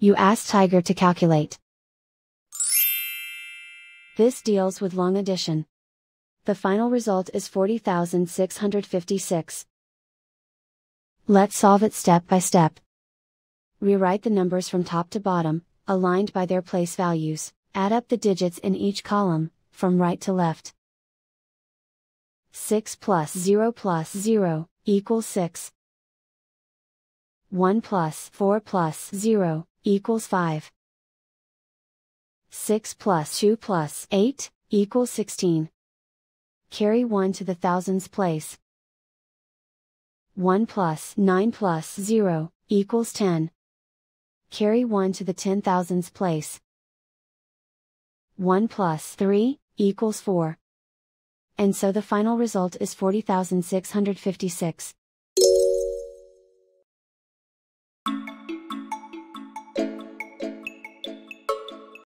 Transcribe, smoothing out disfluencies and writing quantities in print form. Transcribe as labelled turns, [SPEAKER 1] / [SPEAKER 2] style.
[SPEAKER 1] You ask Tiger to calculate. This deals with long addition. The final result is 40,656. Let's solve it step by step. Rewrite the numbers from top to bottom, aligned by their place values. Add up the digits in each column, from right to left. 6 plus 0 equals 6. 1 plus 4 plus 0 equals 5. 6 plus 2 plus 8 equals 16. Carry 1 to the thousands place. 1 plus 9 plus 0 equals 10. Carry 1 to the 10,000s place. 1 plus 3 equals 4. And so the final result is 40,656.